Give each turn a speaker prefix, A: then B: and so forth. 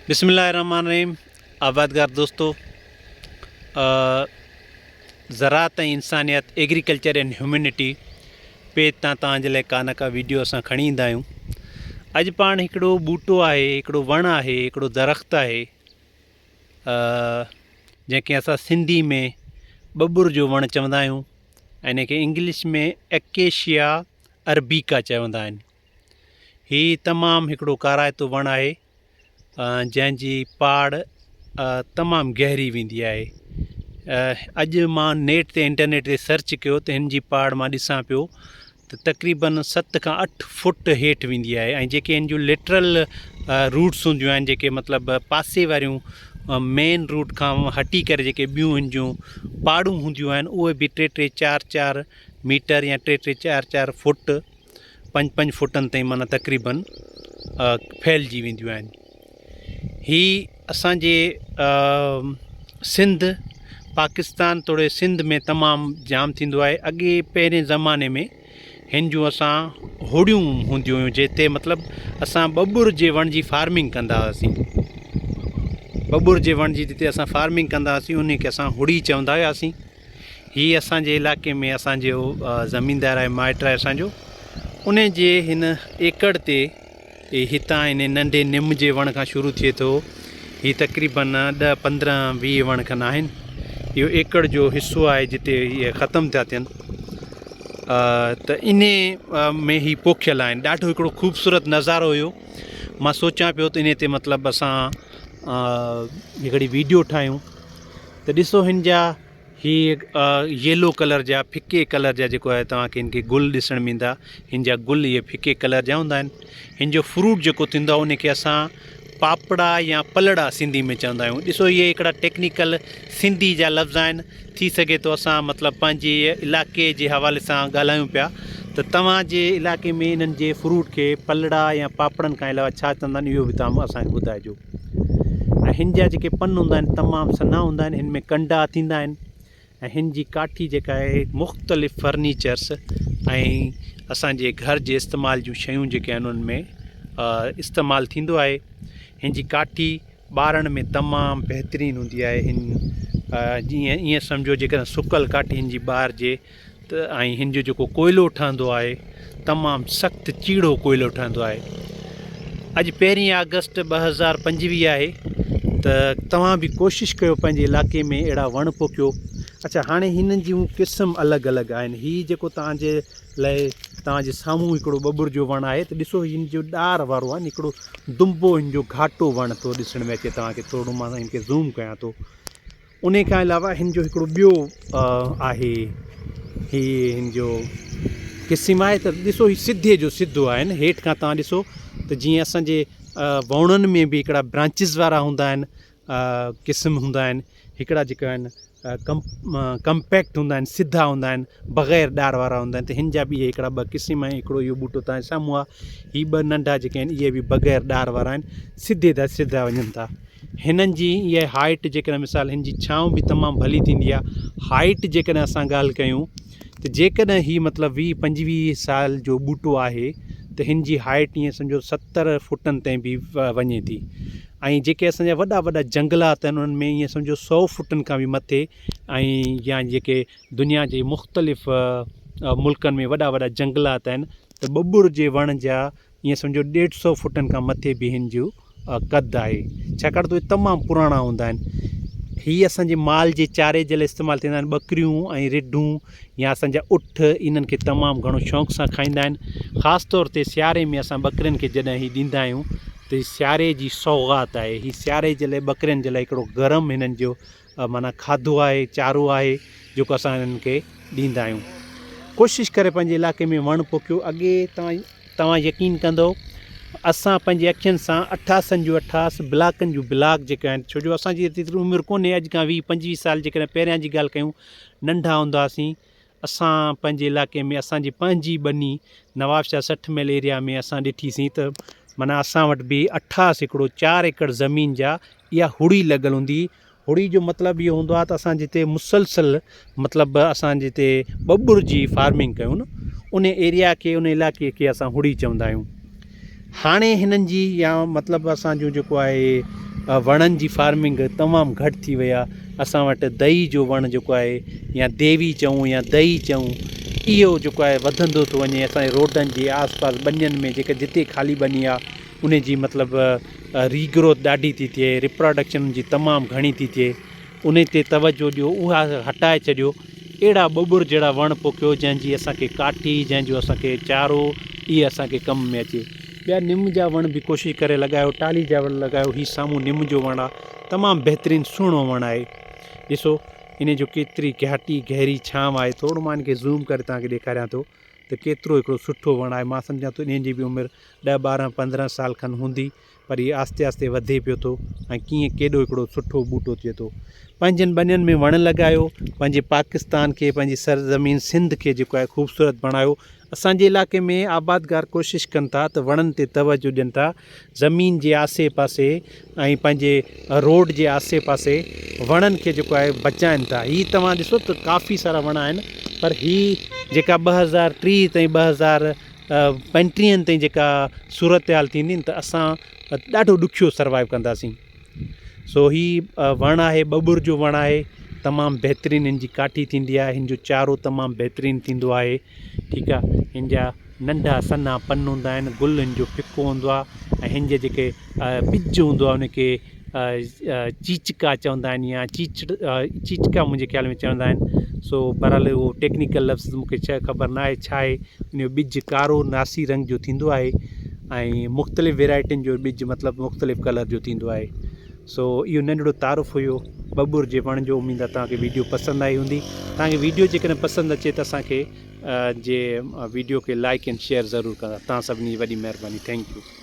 A: बिस्मिल्लाहिर्रहमानिर्रहीम। आबादगार दोस्तों, ज़राअत ऐं इंसानियत, एग्रीकल्चर एंड ह्यूमैनिटी पे तव्हांजे लाइ का न का वीडियो असां खणी ईंदा आहियूं। अॼु पाण हिकिड़ो ॿूटो आहे, हिकिड़ो वणु आहे, हिकिड़ो दरख़्त आहे जंहिंखे असां सिंधी में बबुर जो वणु चवंदा आहियूं ऐं हिनखे इंग्लिश में एकेशिया अरबिका चवंदा आहिनि। हीउ तमामु हिकिड़ो काराइतो वणु आहे जंहिंजी पाड़ तमामु गहरी वेंदी आहे। अॼु मां नेट ते इंटरनेट ते सर्च कयो त हिन जी पाड़ मां ॾिसां पियो त तक़रीबन 7 खां 8 फुट हेठि वेंदी आहे ऐं जेके हिन जूं लिटरल रूट्स हूंदियूं आहिनि, जेके मतिलबु पासे वारियूं मेन रूट खां हटी करे जेके ॿियूं हिन जूं पाड़ूं हूंदियूं आहिनि, उहे बि 3-3, 4-4 मीटर या 3-3, 4-4 फुट 5-5 फुटनि ताईं माना तक़रीबन फैलिजी वेंदियूं आहिनि। ही असांजे सिंध पाकिस्तान तोड़े सिंध में तमामु जाम थींदो आहे। अॻे पहिरें ज़माने में हिन जूं असां होड़ियूं हूंदियूं हुयूं जिते मतिलबु असां बबुर जे वण जी फार्मिंग कंदा हुआसीं। बबुर जे वण जी जिते असां फार्मिंग कंदा हुआसीं उन खे असां हुड़ी चवंदा हुआसीं। हीअ असांजे इलाइक़े में असांजो ज़मीनदार आहे, माइट आहे असांजो, उन जे हिन एकड़ ते हितां हिन नंढे निम जे वण खां शुरू थिए थो। हीअ तक़रीबन 10, 15, 20 वण खनि आहिनि। इहो एकड़ जो हिसो आहे जिते इहे ख़तमु था थियनि। त इन में ही पोखियल आहिनि। ॾाढो हिकिड़ो ख़ूबसूरत नज़ारो हुयो। मां सोचां पियो त इन ते मतिलबु असां हिकिड़ी वीडियो ठाहियूं। त ॾिसो हिन जा येलो कलर जा, फिके कलर जा जेको आहे तव्हांखे हिन खे गुल ॾिसण में ईंदा। हिन जा गुल इहे फिके कलर जा हूंदा आहिनि। हिन जो फ्रूट जेको थींदो आहे उनखे असां पापड़ा या पलड़ा सिंधी में चवंदा आहियूं। ॾिसो इहे हिकिड़ा टेक्निकल सिंधी जा लफ़्ज़ आहिनि। थी सघे थो असां मतिलबु पंहिंजे इलाइक़े जे हवाले सां ॻाल्हायूं पिया त तव्हांजे इलाइक़े में इन्हनि जे फ्रूट खे पलड़ा या पापड़नि खां अलावा छा चवंदा आहिनि, इहो बि तव्हां असांखे ॿुधाइजो। ऐं हिन जा जेके पन हूंदा आहिनि तमामु सन्हा हूंदा आहिनि। हिन में कंडा थींदा आहिनि ऐं हिन जी काठी जेका आहे मुख़्तलिफ़ फर्नीचर्स ऐं असांजे घर जे इस्तेमाल जूं शयूं जेके आहिनि उनमें इस्तेमालु थींदो आहे। हिन जी काठी ॿारण में तमामु बहितरीनु हूंदी आहे। हिन जीअं ईअं सम्झो जेकॾहिं सुकल काठी हिन जी ॿारिजे त ऐं हिन जो जेको कोयलो ठहंदो आहे तमामु सख़्तु चीड़ो कोयलो ठहंदो आहे। अॼु 1 अगस्त 2025 आहे त तव्हां बि कोशिशि कयो पंहिंजे इलाइक़े में अहिड़ा वण पोखियो। अच्छा, हाणे हिननि जूं क़िस्म अलॻि अलॻि आहिनि। हीअ जेको तव्हांजे लाइ तव्हांजे साम्हूं हिकिड़ो बबुर जो वणु आहे त ॾिसो हिन जो ॾार वारो आहे, हिकिड़ो दुंबो हिन जो घाटो वणु थो ॾिसण में अचे तव्हांखे। थोरो मां हिन खे ज़ूम कयां थो। उन खां अलावा हिन जो हिकिड़ो ॿियो आहे, हीअ हिन जो क़िस्म आहे त ॾिसो हीउ सिधे जो सिधो आहे। हेठि खां तव्हां ॾिसो त जीअं असांजे वणनि में बि हिकिड़ा ब्रांचिस वारा हूंदा आहिनि, क़िस्म हूंदा आहिनि। हिकिड़ा जेका आहिनि कम्पैक्ट हूंदा आहिनि, सिधा हूंदा आहिनि, बग़ैर ॾार वारा हूंदा आहिनि। त हिन जा बि इहे हिकिड़ा 2 क़िस्म आहिनि। हिकिड़ो इहो ॿूटो तव्हांजे साम्हूं आहे। हीअ 2 नंढा जेके आहिनि इहे बि बग़ैर ॾार वारा आहिनि, सिधे था सिधा वञनि था। हिननि जी इहा हाइट जेकॾहिं मिसाल हिन जी छांव बि तमामु भली थींदी आहे। हाइट जेकॾहिं असां ॻाल्हि कयूं त जेकॾहिं हीअ मतिलबु 20-25 साल जो ॿूटो आहे त हिन जी हाइट ईअं सम्झो 70 फुटनि ताईं बि वञे थी। ऐं जेके असांजा वॾा वॾा जंगलात आहिनि उन्हनि में ईअं सम्झो 100 फुटनि खां बि मथे, ऐं या जेके दुनिया जे मुख़्तलिफ़ मुल्कनि में वॾा वॾा जंगलात आहिनि त बबुर जे वण जा ईअं सम्झो 150 फुटनि खां मथे बि हिन जो क़द आहे, छाकाणि त उहे तमामु पुराणा हूंदा आहिनि। हीअ असांजे माल जे चारे जे लाइ इस्तेमालु थींदा आहिनि। ॿकरियूं ऐं रिढूं या असांजा उठ इन्हनि खे तमामु घणो शौक़ सां खाईंदा आहिनि। ख़ासि तौर ते सियारे में असां ॿकरियुनि खे जॾहिं हीअ ॾींदा आहियूं त हीअ सियारे जी सौगात आहे। हीअ सियारे जे लाइ ॿकरियुनि जे लाइ हिकिड़ो गरम हिननि जो माना खाधो आहे, चारो आहे जेको असां हिननि खे ॾींदा आहियूं। कोशिशि करे पंहिंजे इलाइक़े में वणु पोखियो। अॻे तव्हां यकीन कंदो असां पंहिंजे अखियुनि सां 88 जूं 88 ब्लाकनि जूं ब्लाक जेके आहिनि, छो जो असांजी एतिरी उमिरि कोन्हे। अॼु खां 20-25 साल जेकॾहिं पहिरियां जी ॻाल्हि कयूं, नंढा हूंदा हुआसीं असां पंहिंजे इलाइक़े में असांजी पंहिंजी बनी नवाबशाह 60 माइल एरिया में असां ॾिठीसीं त माना असां वटि बि 88 हिकिड़ो 4 एकड़ ज़मीन जा इहा हुड़ी लॻल हूंदी। हुड़ी जो मतिलबु इहो हूंदो आहे त असां जिते मुसलसल मतिलबु असां जिते बबुर जी फार्मिंग कयूं न, उन एरिया खे, उन इलाइक़े खे असां हुड़ी चवंदा आहियूं। हाणे हिननि जी या मतिलबु असांजो जेको आहे वणनि जी फार्मिंग तमामु घटि थी वई आहे। असां वटि दही जो वणु जेको आहे या देवी चऊं या दही चऊं, इहो जेको आहे वधंदो थो वञे। असांजे रोडनि जे आसपास ॿनियुनि में जेके जिते ख़ाली ॿनी आहे उन जी मतिलबु रीग्रोथ ॾाढी थी थिए, रिप्रोडक्शन जी तमामु घणी थी थिए। उन ते तवजो ॾियो, उहा हटाए छॾियो। अहिड़ा ॿुॿुर जहिड़ा वण पोखियो जंहिंजी असांखे काठी, जंहिंजो असांखे चारो, इहे असांखे कम में अचे। ॿिया निम जा वण बि कोशिशि करे लॻायो, टाली जा वण लॻायो। हीउ साम्हूं निम जो वणु आहे, तमामु बहितरीनु सुहिणो वणु आहे। ॾिसो इन जो केतिरी घाटी गहरी छांव आहे। थोरो मां इनखे ज़ूम करे तव्हांखे ॾेखारियां थो त केतिरो हिकिड़ो सुठो वणु आहे। मां सम्झां थो इन जी बि उमिरि 10, 12, 15 साल खनि हूंदी, पर हीअ आस्ते आस्ते वधे पियो थो ऐं कीअं केॾो हिकिड़ो सुठो ॿूटो थिए थो। पंहिंजनि ॿनियुनि में वण लॻायो, पंहिंजे पाकिस्तान खे, पंहिंजी सरज़मीन सिंध खे जेको आहे ख़ूबसूरत बणायो। असांजे इलाइक़े में आबादगार कोशिशि कनि था त वणनि ते तवजो ॾियनि था। ज़मीन जे आसे पासे ऐं पंहिंजे रोड जे आसे पासे वणनि खे जेको आहे बचाइनि था। हीअ तव्हां ॾिसो त काफ़ी सारा वण आहिनि, पर हीअ जेका 2030 ताईं 2035 ताईं जेका सूरत हाल थींदी न, त असां ॾाढो ॾुखियो सर्वाइव कंदासीं। सो हीअ वणु आहे, ॿुॿुर जो वणु आहे, तमामु बहितरीनु हिन जी काठी थींदी आहे, हिन जो चारो तमामु बहितरीनु थींदो आहे। ठीकु आहे, हिन जा नंढा सन्हा पन हूंदा आहिनि, गुल हिन जो फिको हूंदो आहे, ऐं हिन जे जेके ॿिज हूंदो आहे उनखे चीचका चवंदा आहिनि, या चीचका मुंहिंजे ख़्याल में चवंदा आहिनि। सो बहरहाल उहो टेक्निकल लफ़्ज़ मूंखे ख़बर न आहे छा आहे। उन जो ॿिज कारो नासी रंग जो थींदो आहे, ऐं मुख़्तलिफ़ वैराइटियुनि जो ॿिज मतिलबु मुख़्तलिफ़ कलर जो थींदो आहे। सो इहो नंढिड़ो तारुफ़ हुयो ॿुॿुर जे वण जो। उमेद आहे तव्हांखे वीडियो पसंदि आई हूंदी। तव्हांखे वीडियो जेकॾहिं पसंदि अचे त असांखे जे वीडियो खे लाइक एंड शेयर ज़रूरु कंदा। तव्हां सभिनी जी वॾी महिरबानी। Thank U.